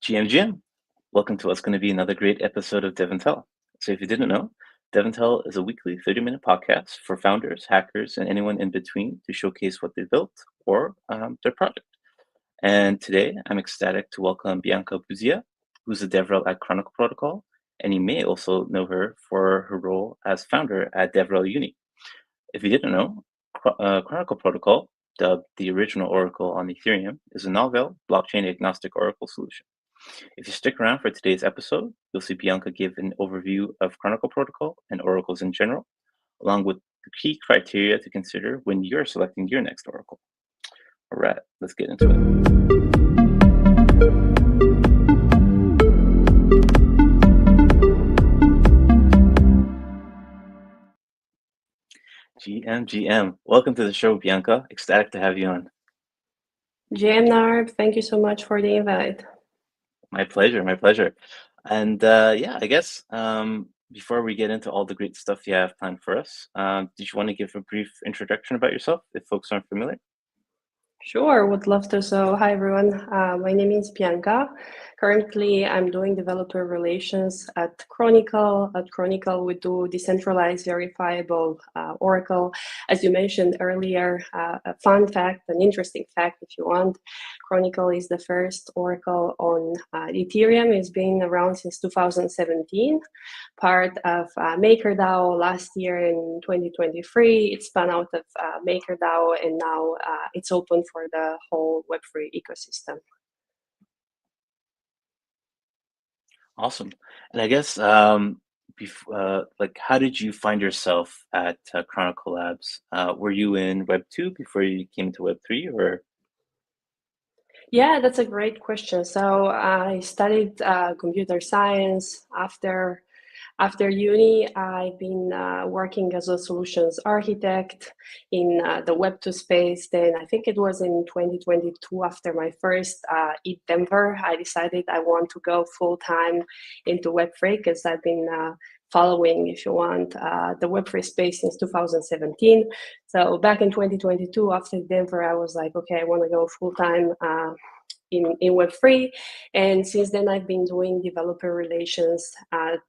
GM, welcome to what's going to be another great episode of DevNTell. So if you didn't know, DevNTell is a weekly 30-minute podcast for founders, hackers, and anyone in between to showcase what they built or their project. And today, I'm ecstatic to welcome Bianca Buzea, who's a DevRel at Chronicle Protocol, and you may also know her for her role as founder at DevRel Uni. If you didn't know, Chronicle Protocol, dubbed the original Oracle on Ethereum, is a novel blockchain-agnostic Oracle solution. If you stick around for today's episode, you'll see Bianca give an overview of Chronicle Protocol and oracles in general, along with the key criteria to consider when you're selecting your next oracle. All right, let's get into it. GM, welcome to the show, Bianca. Ecstatic to have you on. GM Narb, thank you so much for the invite. My pleasure. And I guess before we get into all the great stuff you have planned for us, did you want to give a brief introduction about yourself if folks aren't familiar? Sure, would love to. So hi everyone, my name is Bianca. Currently, I'm doing developer relations at Chronicle. At Chronicle, we do decentralized verifiable Oracle. As you mentioned earlier, a fun fact, an interesting fact if you want, Chronicle is the first Oracle on Ethereum. It's been around since 2017, part of MakerDAO last year in 2023. It spun out of MakerDAO and now it's open for the whole Web3 ecosystem. Awesome. And I guess, how did you find yourself at Chronicle Labs? Were you in Web 2 before you came to Web 3, or? Yeah, that's a great question. So I studied computer science. After uni, I've been working as a solutions architect in the Web2 space. Then I think it was in 2022, after my first ETH Denver, I decided I want to go full-time into Web3 because I've been following, if you want, the Web3 space since 2017. So back in 2022, after Denver, I was like, okay, I want to go full-time in Web3. And since then, I've been doing developer relations at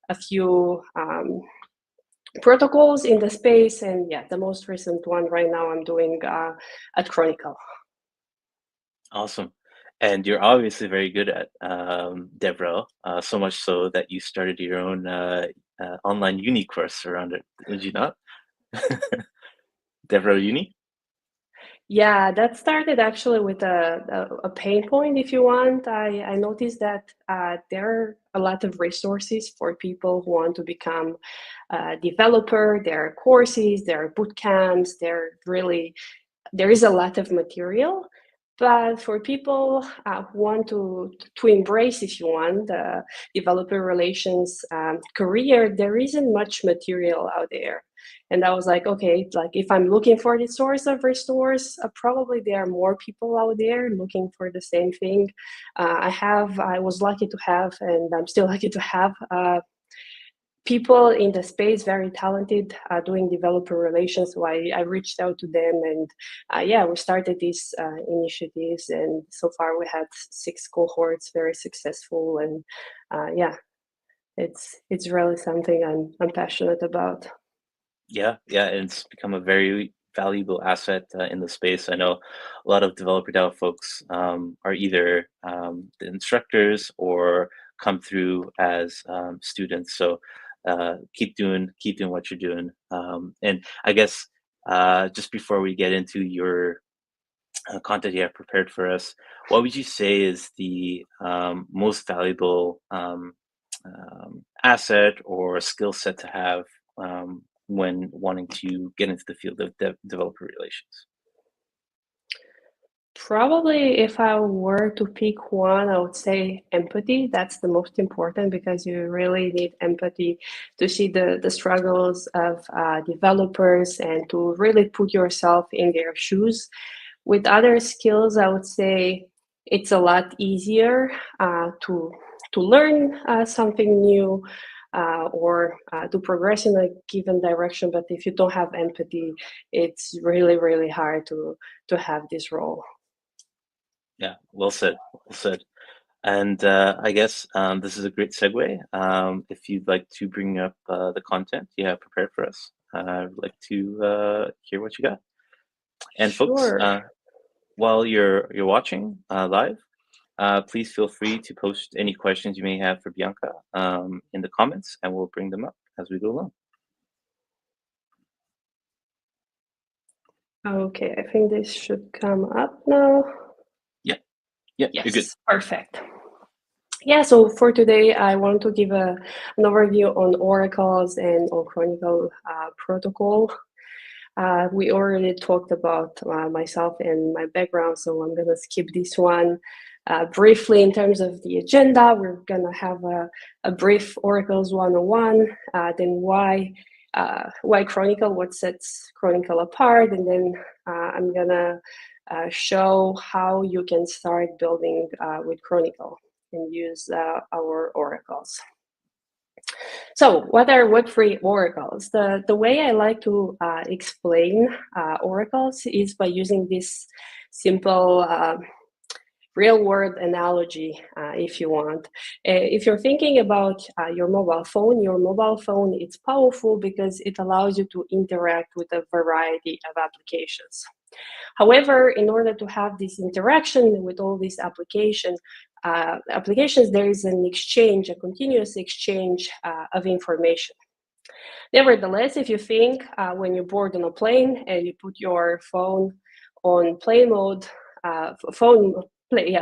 a few protocols in the space. And yeah, the most recent one right now I'm doing at Chronicle. Awesome. And you're obviously very good at DevRel, so much so that you started your own online uni course around it, did you not? DevRel Uni? Yeah, that started actually with a pain point, if you want. I noticed that there are a lot of resources for people who want to become a developer. There are courses, there are boot camps, there is a lot of material. But for people who want to embrace, if you want, the developer relations career, there isn't much material out there. And I was like, okay, like if I'm looking for the source of resource, probably there are more people out there looking for the same thing. I was lucky to have, and I'm still lucky to have people in the space, very talented, doing developer relations. So I reached out to them, and we started these initiatives. And so far, we had 6 cohorts, very successful. And it's really something I'm passionate about. Yeah, and it's become a very valuable asset in the space. I know a lot of developer DAO folks are either the instructors or come through as students. So keep doing what you're doing. And I guess just before we get into your content you have prepared for us, what would you say is the most valuable asset or skill set to have when wanting to get into the field of developer relations? Probably if I were to pick one, I would say empathy. That's the most important because you really need empathy to see the struggles of developers and to really put yourself in their shoes. With other skills, I would say it's a lot easier to learn something new or to progress in a given direction. But if you don't have empathy, it's really, really hard to have this role. Yeah, well said. And I guess this is a great segue. If you'd like to bring up the content you have prepared for us, I'd like to hear what you got. And folks, Sure. while you're watching live, please feel free to post any questions you may have for Bianca in the comments, and we'll bring them up as we go along. Okay, I think this should come up now. Yeah, Yes, you're good. perfect. Yeah, so for today, I want to give an overview on oracles and on Chronicle Protocol. We already talked about myself and my background, so I'm going to skip this one. Briefly, in terms of the agenda, we're going to have a brief Oracles 101, then why Chronicle, what sets Chronicle apart, and then I'm going to show how you can start building with Chronicle and use our oracles. So what are Web3 oracles? The way I like to explain oracles is by using this simple real-world analogy, if you want. If you're thinking about your mobile phone, it's powerful because it allows you to interact with a variety of applications. However, in order to have this interaction with all these applications, there is an exchange, a continuous exchange of information. Nevertheless, if you think when you board on a plane and you put your phone on plane mode,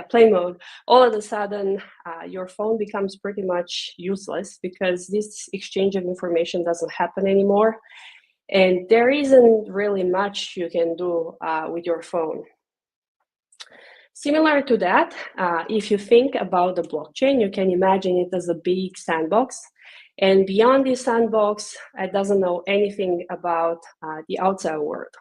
plane mode, all of a sudden your phone becomes pretty much useless because this exchange of information doesn't happen anymore. And there isn't really much you can do with your phone. Similar to that, if you think about the blockchain, you can imagine it as a big sandbox. And beyond this sandbox, it doesn't know anything about the outside world.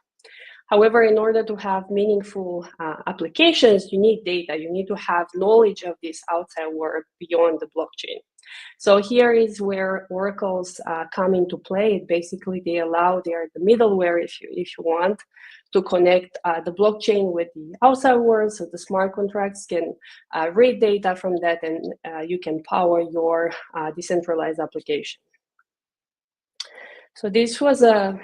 However, in order to have meaningful applications, you need data. You need to have knowledge of this outside world beyond the blockchain. So here is where oracles come into play. Basically, they are the middleware, if you want, to connect the blockchain with the outside world, so the smart contracts can read data from that, and you can power your decentralized application. So this was a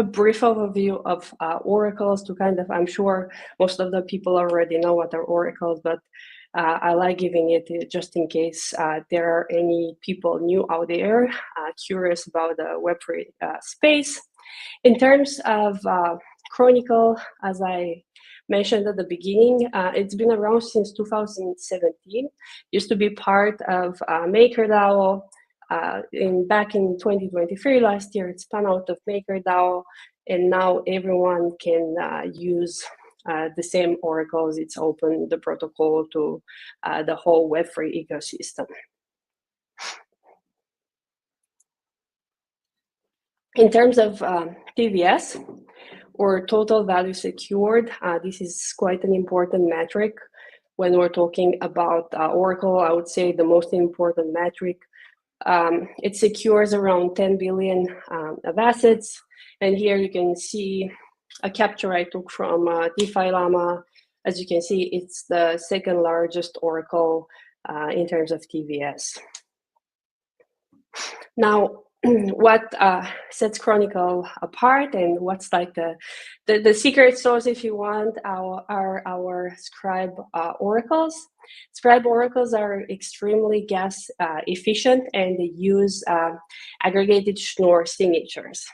brief overview of oracles to kind of, I'm sure most of the people already know what are oracles, but I like giving it just in case there are any people new out there curious about the Web3 space. In terms of Chronicle, as I mentioned at the beginning, it's been around since 2017. Used to be part of MakerDAO. Back in 2023, last year, it spun out of MakerDAO, and now everyone can use the same oracles. It's open the protocol to the whole Web3 ecosystem. In terms of TVS, or total value secured, this is quite an important metric when we're talking about Oracle. I would say the most important metric. It secures around 10 billion of assets. And here you can see a capture I took from DeFi Llama. As you can see, it's the second largest Oracle in terms of TVS. Now, what sets Chronicle apart and what's like the secret sauce, if you want, are our Scribe oracles. Scribe oracles are extremely gas efficient, and they use aggregated Schnorr signatures.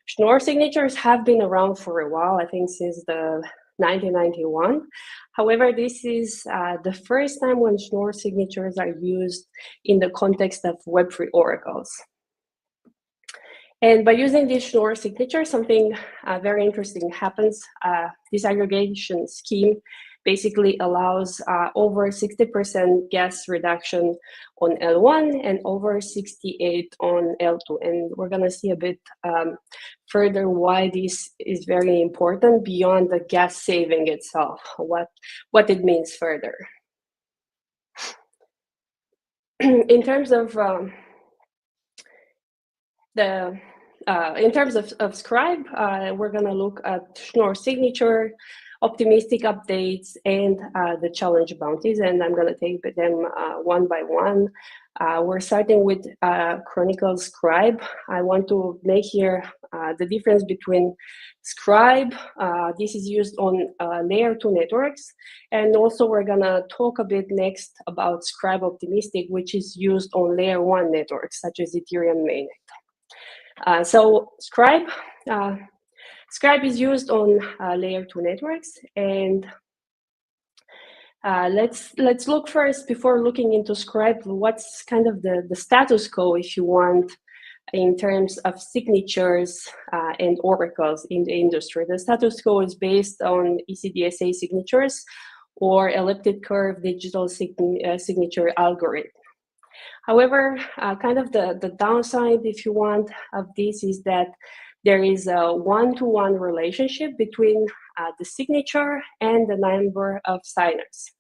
Schnorr signatures have been around for a while, I think since the 1991. However, this is the first time when Schnorr signatures are used in the context of Web3 oracles. And by using this Schnorr signature, something very interesting happens. This aggregation scheme basically allows over 60% gas reduction on L1 and over 68 on L2. And we're going to see a bit further why this is very important beyond the gas saving itself, what it means further. In terms of in terms of Scribe, we're going to look at Schnorr signature. optimistic updates, and the challenge bounties. And I'm going to take them one by one. We're starting with Chronicle Scribe. I want to make here the difference between Scribe. This is used on layer 2 networks. And also we're going to talk a bit next about Scribe Optimistic, which is used on layer 1 networks, such as Ethereum mainnet. So Scribe is used on layer 2 networks, and let's look first, before looking into Scribe, what's kind of the status quo, if you want, in terms of signatures and oracles in the industry. The status quo is based on ECDSA signatures or elliptic curve digital signature algorithm. However, kind of the downside, if you want, of this is that there is a one-to-one relationship between the signature and the number of signers,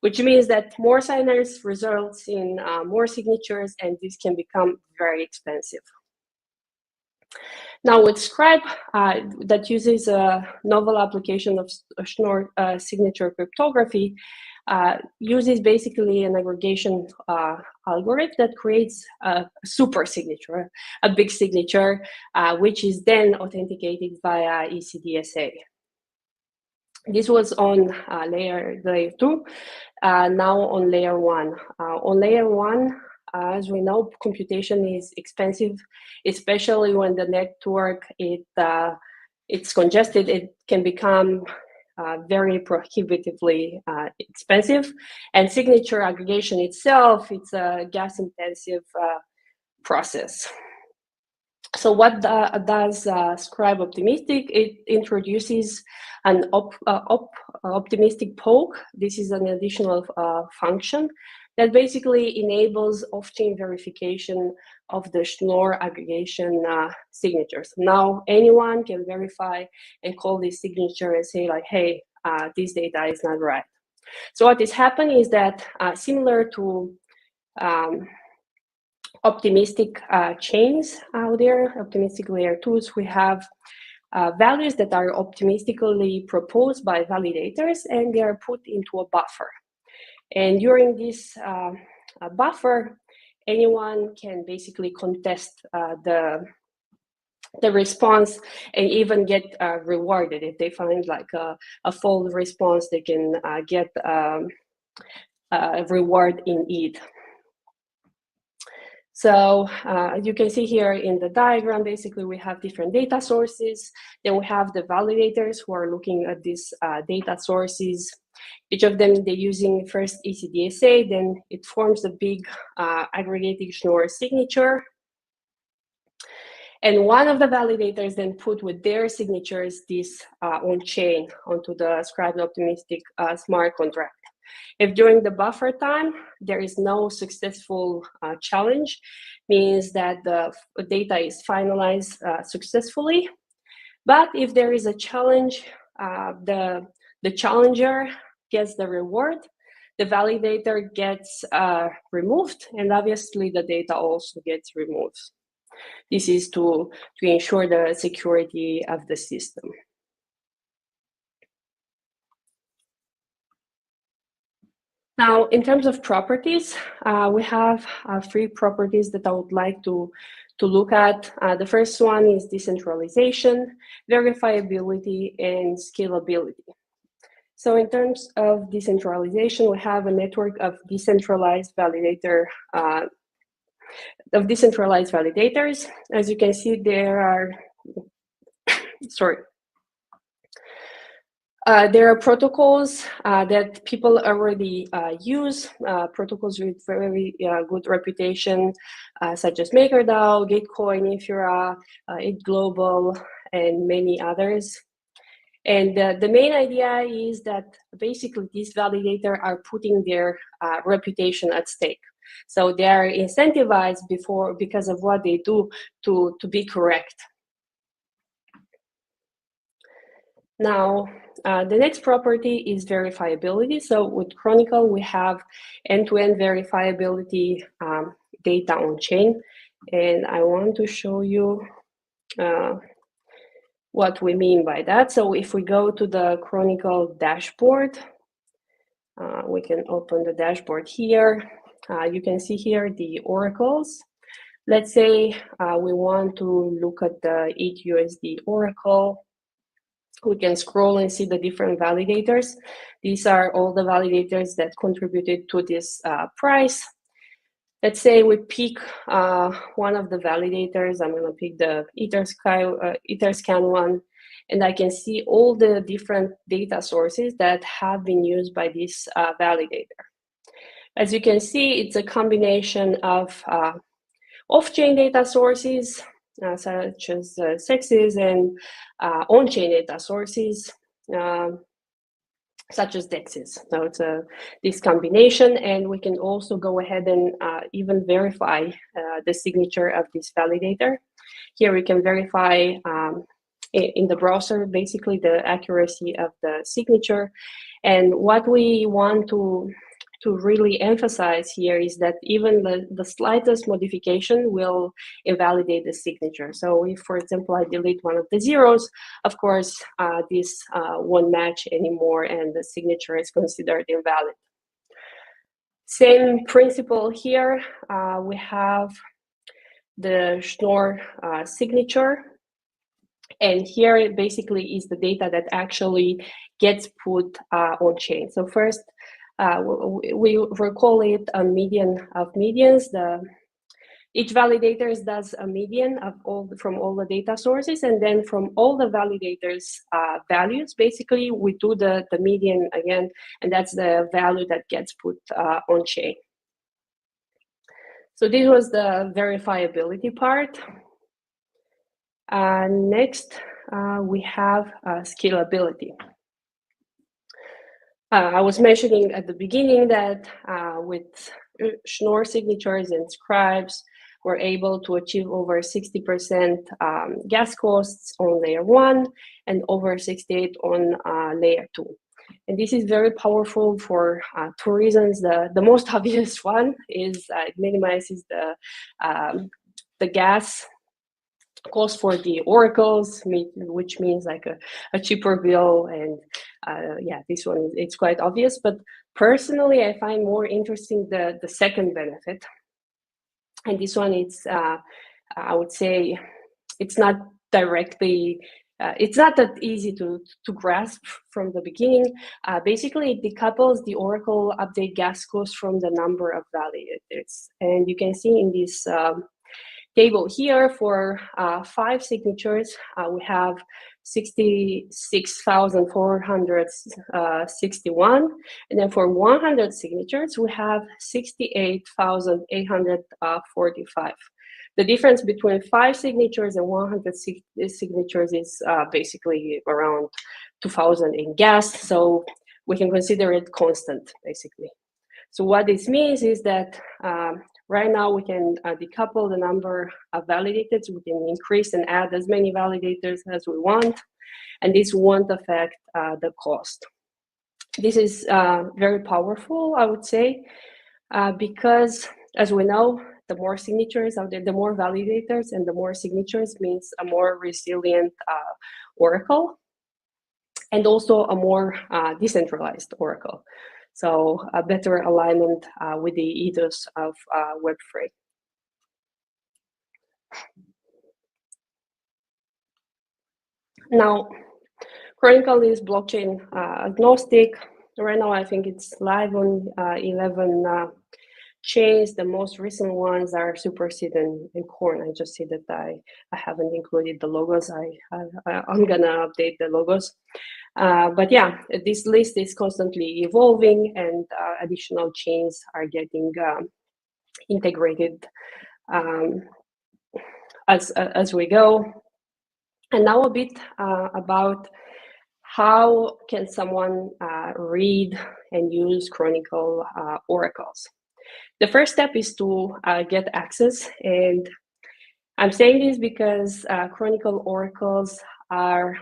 which means that more signers results in more signatures, and this can become very expensive. Now with Scribe, that uses a novel application of Schnorr signature cryptography, uses basically an aggregation algorithm that creates a super signature, a big signature, which is then authenticated via ECDSA. This was on layer 2, now on layer 1. On layer 1, as we know, computation is expensive, especially when the network it's congested. It can become very prohibitively expensive, and signature aggregation itself, it's a gas-intensive process. So what does Scribe Optimistic? It introduces an optimistic poke. This is an additional function that basically enables off-chain verification of the Schnorr aggregation signatures. Now anyone can verify and call this signature and say like, hey, this data is not right. So what is happening is that similar to optimistic chains out there, optimistic layer 2s, we have values that are optimistically proposed by validators, and they are put into a buffer. And during this buffer, anyone can basically contest the response and even get rewarded. If they find like a false response, they can get a reward in ETH. So you can see here in the diagram, basically we have different data sources. Then we have the validators who are looking at these data sources. Each of them, they're using first ECDSA, then it forms a big aggregated Schnorr signature. And one of the validators then put with their signatures this on-chain onto the Scribe Optimistic smart contract. If during the buffer time there is no successful challenge, means that the data is finalized successfully. But if there is a challenge, the challenger gets the reward, the validator gets removed, and obviously the data also gets removed. This is to ensure the security of the system. Now, in terms of properties, we have 3 properties that I would like to look at. The first one is decentralization, verifiability, and scalability. So in terms of decentralization, we have a network of decentralized validators. As you can see, there are, there are protocols that people already use, protocols with very good reputation, such as MakerDAO, Gitcoin, Infura, Global, and many others. And the main idea is that basically these validators are putting their reputation at stake. So they are incentivized because of what they do to be correct. Now, the next property is verifiability. So with Chronicle, we have end-to-end verifiability data on chain. And I want to show you what we mean by that. So if we go to the Chronicle dashboard, we can open the dashboard here. You can see here the oracles. Let's say we want to look at the ETH-USD oracle. We can scroll and see the different validators. These are all the validators that contributed to this price. Let's say we pick one of the validators. I'm going to pick the Etherscan one, and I can see all the different data sources that have been used by this validator. As you can see, it's a combination of off-chain data sources, such as sexes, and on-chain data sources, such as DEXs. So it's this combination, and we can also go ahead and even verify the signature of this validator. Here we can verify in the browser, basically the accuracy of the signature. And what we want to really emphasize here is that even the slightest modification will invalidate the signature. So if, for example, I delete one of the zeros, of course, this won't match anymore and the signature is considered invalid. Same principle here. We have the Schnorr signature. And here it basically is the data that actually gets put on chain. So first, we call it a median of medians. Each validator does a median of from all the data sources, and then from all the validators' values, basically we do the median again, and that's the value that gets put on chain. So this was the verifiability part. Next, we have scalability. I was mentioning at the beginning that with Schnorr signatures and scribes, we're able to achieve over 60% gas costs on layer 1 and over 68% on layer 2. And this is very powerful for 2 reasons. The most obvious one is it minimizes the gas cost for the oracles, which means like a cheaper bill, and yeah, this one it's quite obvious. But personally, I find more interesting the second benefit, and this one it's I would say it's not directly. It's not that easy to grasp from the beginning. Basically, it decouples the Oracle update gas cost from the number of validators, and you can see in this table here for 5 signatures, we have 66,461, and then for 100 signatures, we have 68,845. The difference between 5 signatures and 100 signatures is basically around 2,000 in gas, so we can consider it constant, basically. So what this means is that right now we can decouple the number of validators. We can increase and add as many validators as we want, and this won't affect the cost. This is very powerful, I would say, because as we know, the more signatures out there, the more validators, and the more signatures means a more resilient oracle, and also a more decentralized oracle. So a better alignment with the ethos of Web3. Now, Chronicle is blockchain agnostic. Right now, I think it's live on 11 chains. The most recent ones are Superseed and Corn. I just see that I haven't included the logos. I'm gonna update the logos. But yeah, this list is constantly evolving, and additional chains are getting integrated as we go. And now a bit about how can someone read and use Chronicle oracles. The first step is to get access, and I'm saying this because Chronicle oracles are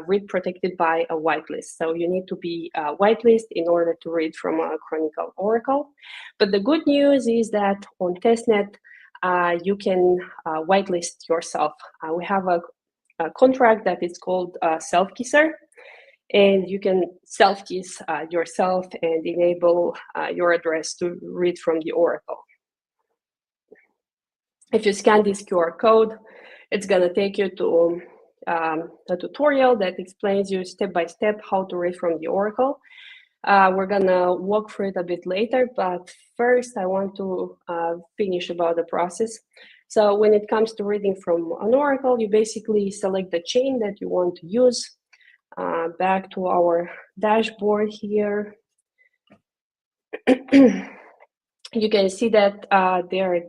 read protected by a whitelist. So you need to be a whitelist in order to read from a Chronicle oracle. But the good news is that on testnet, you can whitelist yourself. We have a contract that is called self-kisser. And you can self-kiss yourself and enable your address to read from the oracle. If you scan this QR code, it's going to take you to a tutorial that explains you step by step how to read from the oracle. We're going to walk through it a bit later, but first I want to finish about the process. So when it comes to reading from an oracle, you basically select the chain that you want to use. Back to our dashboard here. You can see that there are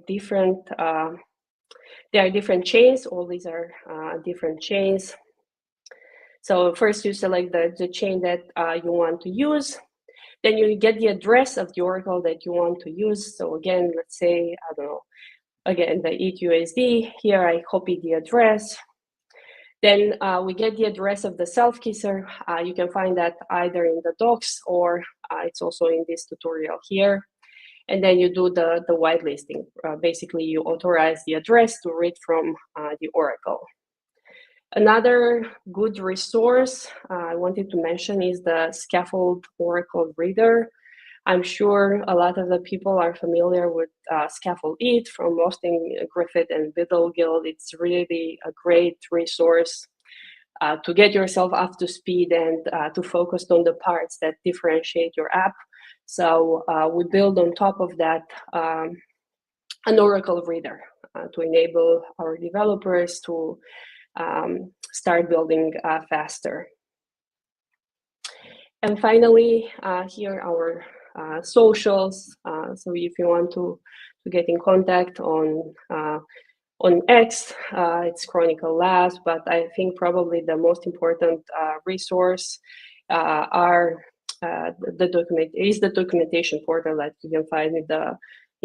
different chains. All these are different chains. So first you select the chain that you want to use. Then you get the address of the oracle that you want to use. So again, let's say, I don't know, again, the ETUSD. Here I copy the address. Then we get the address of the self-kisser. You can find that either in the docs or it's also in this tutorial here. And then you do the whitelisting. Basically, you authorize the address to read from the oracle. Another good resource I wanted to mention is the Scaffold Oracle Reader. I'm sure a lot of the people are familiar with Scaffold It from Mosting, Griffith, and Biddle Guild. It's really a great resource to get yourself up to speed and to focus on the parts that differentiate your app. So we build on top of that an Oracle Reader to enable our developers to start building faster. And finally, here are our socials. So if you want to get in contact on X, it's Chronicle Labs, but I think probably the most important resource the documentation portal that you can find in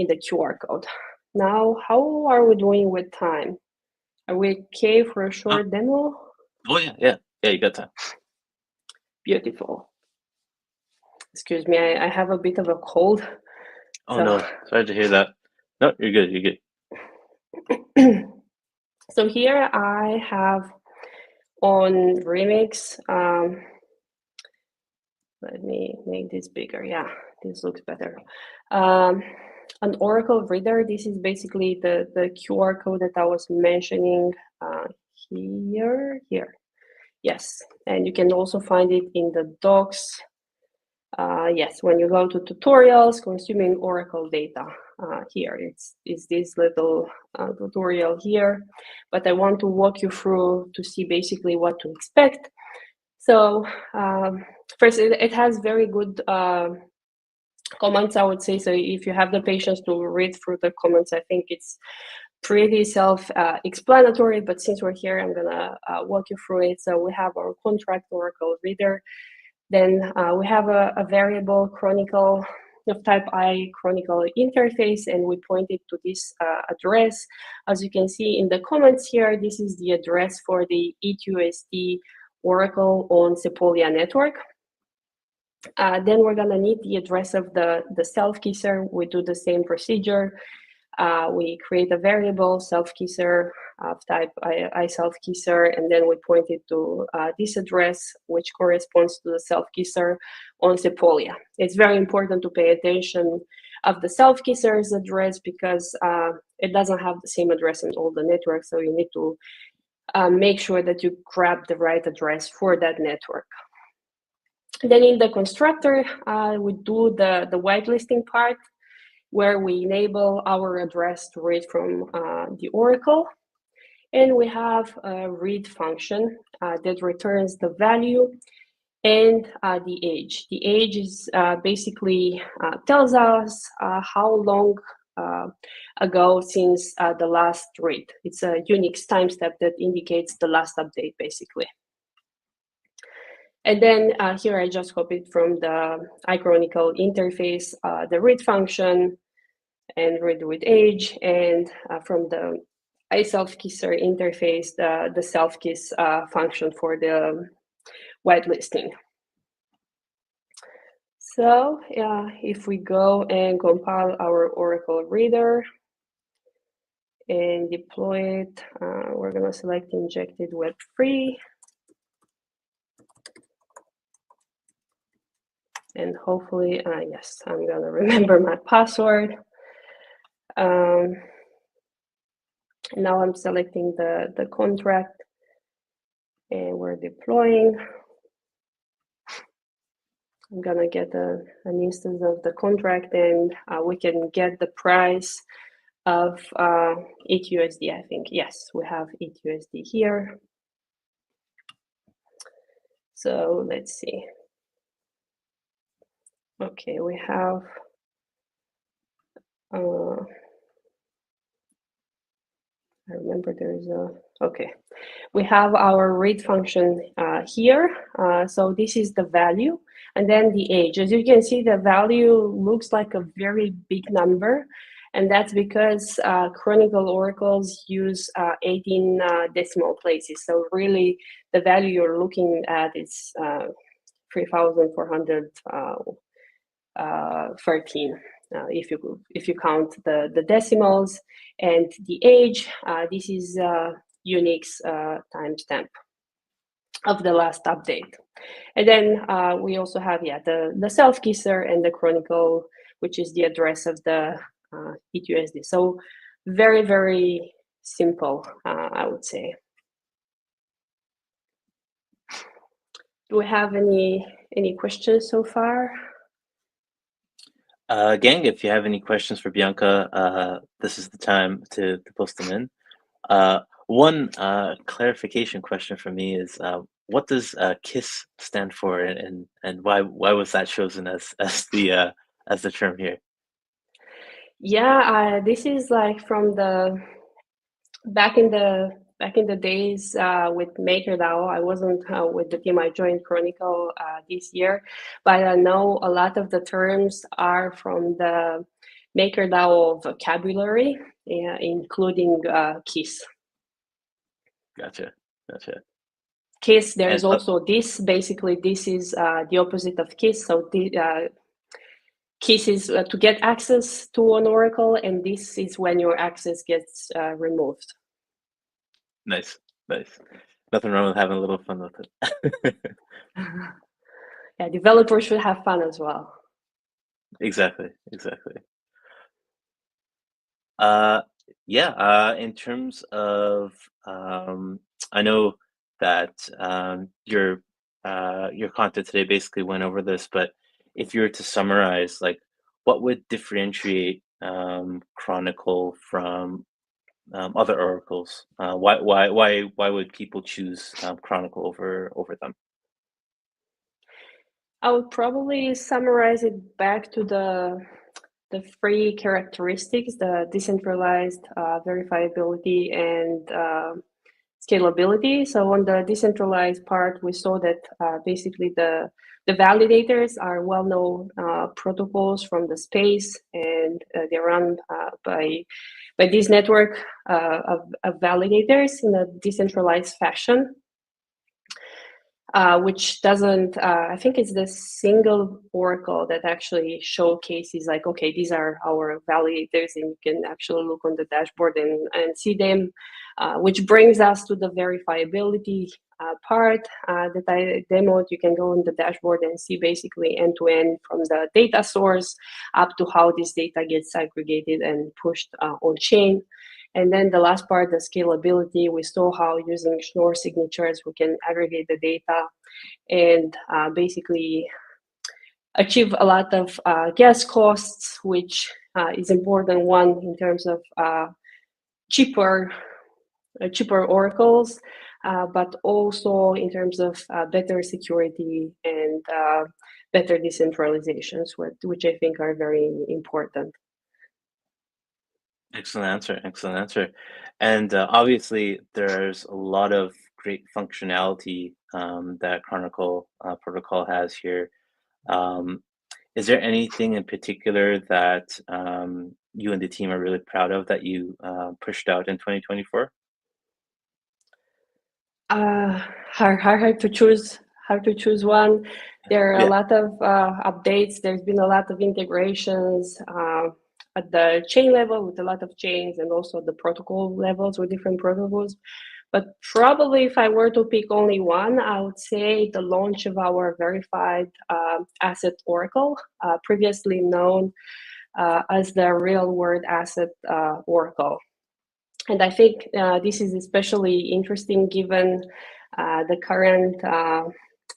the QR code. Now, how are we doing with time? Are we okay for a short demo? Oh yeah, you got time. Beautiful. Excuse me, I have a bit of a cold. Oh no, sorry to hear that. No, you're good, you're good. So here I have on Remix, let me make this bigger. Yeah, this looks better. An Oracle Reader, this is basically the QR code that I was mentioning here. Yes, and you can also find it in the docs. Yes, when you go to tutorials, consuming Oracle data, here, it's this little tutorial here, but I want to walk you through to see basically what to expect. So first, it has very good comments, I would say. So if you have the patience to read through the comments, I think it's pretty self-explanatory, but since we're here, I'm gonna walk you through it. So we have our contract Oracle Reader. Then we have a variable Chronicle of type I Chronicle interface, and we point it to this address. As you can see in the comments here, this is the address for the ETUSD Oracle on Sepolia network. Then we're gonna need the address of the self-kisser. We do the same procedure. We create a variable self-kisser of type I self-kisser, and then we point it to this address, which corresponds to the self-kisser on Sepolia. It's very important to pay attention of the self-kisser's address because it doesn't have the same address in all the networks, so you need to make sure that you grab the right address for that network. Then in the constructor, we do the whitelisting part, where we enable our address to read from the Oracle. And we have a read function that returns the value and the age. The age is basically tells us how long ago since the last read. It's a Unix timestamp that indicates the last update, basically. And then here I just copied from the iChronicle interface the read function and read with age, and from the iSelfKisser interface, the self-kiss function for the whitelisting. So if we go and compile our Oracle Reader, and deploy it. We're going to select injected Web3. And hopefully, yes, I'm going to remember my password. Now I'm selecting the contract, and we're deploying. I'm going to get an instance of the contract, and we can get the price of ETHUSD, I think. Yes, we have ETHUSD here. So let's see. Okay, we have I remember there's a, okay. We have our read function here. So this is the value, and then the age. As you can see, the value looks like a very big number, and that's because Chronicle oracles use 18 decimal places. So really, the value you're looking at is 3,413. If you count the decimals, and the age, this is Unix timestamp of the last update. And then we also have the self-kisser and the Chronicle, which is the address of the ETHUSD. So very, very simple, I would say. Do we have any questions so far? Gang, if you have any questions for Bianca, this is the time to post them in. One clarification question for me is, what does KISS stand for, and why was that chosen as the term here? Yeah, this is like from the back in the days with MakerDAO. I wasn't with the team. I joined Chronicle this year, but I know a lot of the terms are from the MakerDAO vocabulary, including KISS. Gotcha. KISS, there is also this. Basically, this is the opposite of KISS. So the KISS is to get access to an oracle, and this is when your access gets removed. Nice. Nothing wrong with having a little fun with it. Yeah, developers should have fun as well. Exactly. In terms of, I know that your content today basically went over this, but if you were to summarize, like, what would differentiate Chronicle from other oracles? Why would people choose Chronicle over them? I would probably summarize it back to the three characteristics: the decentralized, verifiability, and scalability. So on the decentralized part, we saw that basically the validators are well-known protocols from the space, and they're run by this network of validators in a decentralized fashion. Which doesn't, I think it's the single oracle that actually showcases like, okay, these are our validators, and you can actually look on the dashboard and see them, which brings us to the verifiability part that I demoed. You can go on the dashboard and see basically end-to-end from the data source up to how this data gets aggregated and pushed on chain. And then the last part, the scalability, we saw how using Schnorr signatures, we can aggregate the data and basically achieve a lot of gas costs, which is important, one, in terms of cheaper oracles, but also in terms of better security and better decentralizations, which I think are very important. Excellent answer. And obviously, there's a lot of great functionality that Chronicle Protocol has here. Is there anything in particular that you and the team are really proud of that you pushed out in 2024? Hard to choose one. There are a lot of updates. There's been a lot of integrations. at the chain level with a lot of chains, and also the protocol levels with different protocols. But probably if I were to pick only one, I would say the launch of our verified asset Oracle, previously known as the real world asset Oracle. And I think this is especially interesting given the current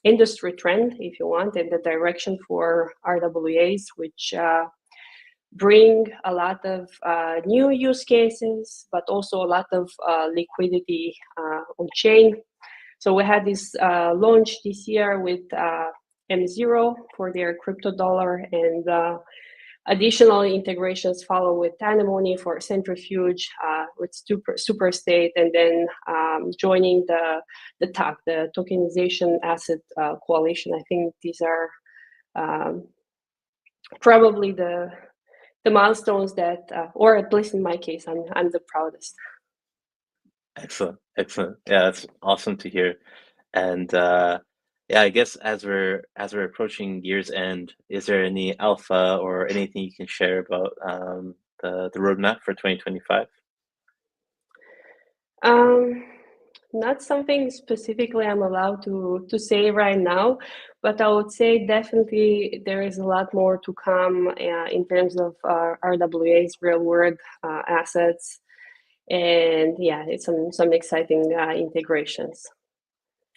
industry trend, if you want, in the direction for RWAs, which bring a lot of new use cases, but also a lot of liquidity on chain. So we had this launch this year with M0 for their crypto dollar, and additional integrations follow with Tanimony for Centrifuge, with Super State, and then joining the TAC, the Tokenization Asset Coalition. I think these are probably the milestones that, or at least in my case, I'm the proudest. Excellent, excellent. Yeah, that's awesome to hear. And yeah, I guess as we're approaching year's end, is there any alpha or anything you can share about the roadmap for 2025? Not something specifically I'm allowed to say right now, but I would say definitely there is a lot more to come in terms of RWA's real world assets, and yeah, it's some exciting integrations.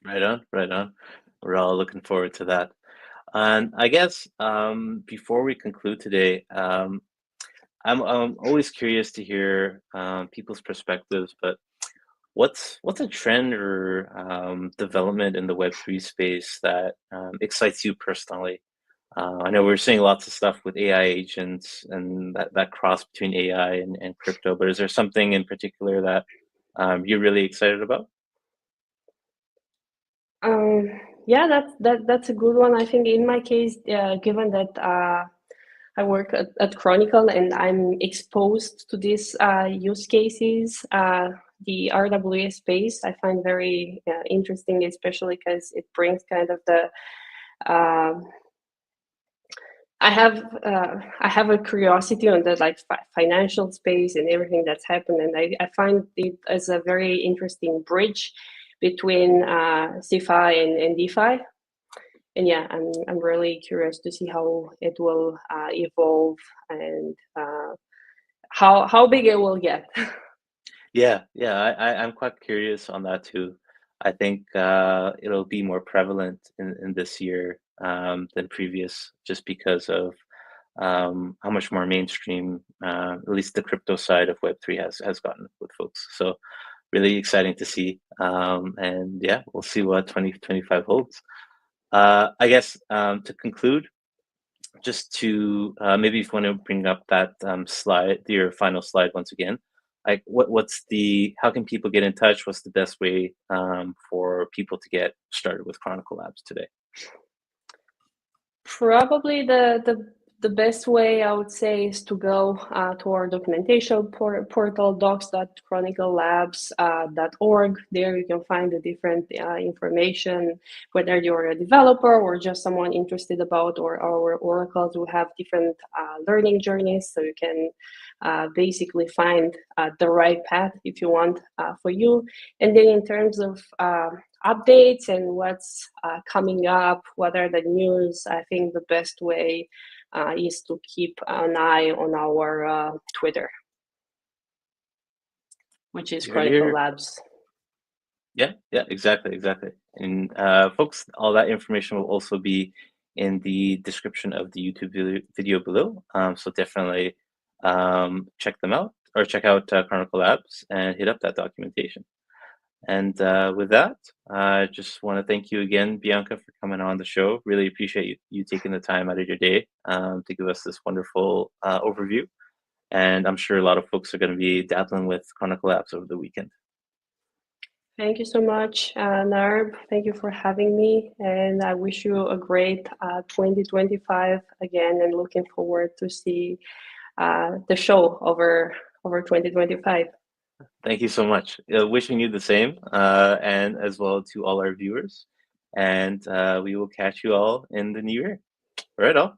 Right on, right on. We're all looking forward to that. And I guess before we conclude today, I'm always curious to hear people's perspectives, but what's a trend or development in the Web3 space that excites you personally? I know we're seeing lots of stuff with AI agents and that cross between AI and crypto, but is there something in particular that you're really excited about? Yeah, that's a good one. I think in my case, given that I work at Chronicle and I'm exposed to these use cases, the RWA space I find very interesting, especially because it brings kind of the I have a curiosity on the financial space and everything that's happened, and I find it as a very interesting bridge between CeFi and DeFi. And yeah, I'm really curious to see how it will evolve and how big it will get. Yeah, yeah, I'm quite curious on that too. I think it'll be more prevalent in this year than previous, just because of how much more mainstream, at least the crypto side of Web3 has gotten with folks. So really exciting to see. And yeah, we'll see what 2025 holds. I guess to conclude, just to maybe if you want to bring up that slide, your final slide once again, like how can people get in touch? What's the best way for people to get started with Chronicle Labs today? Probably the best way I would say is to go to our documentation portal, docs.chroniclelabs.org. There you can find the different information, whether you're a developer or just someone interested about or our oracles. We have different learning journeys, so you can basically find the right path if you want for you. And then in terms of updates and what's coming up, what are the news, I think the best way is to keep an eye on our Twitter, which is Chronicle Labs. Yeah, exactly. And folks, all that information will also be in the description of the YouTube video below. So definitely check them out, or check out Chronicle Labs and hit up that documentation. And with that, I just want to thank you again, Bianca, for coming on the show. Really appreciate you taking the time out of your day to give us this wonderful overview. And I'm sure a lot of folks are going to be dabbling with Chronicle Labs over the weekend. Thank you so much, Narb. Thank you for having me. And I wish you a great 2025 again, and looking forward to see the show over 2025. Thank you so much. Wishing you the same, and as well to all our viewers. And we will catch you all in the new year. Right on.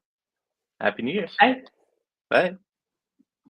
Happy New Year's. Bye. Bye.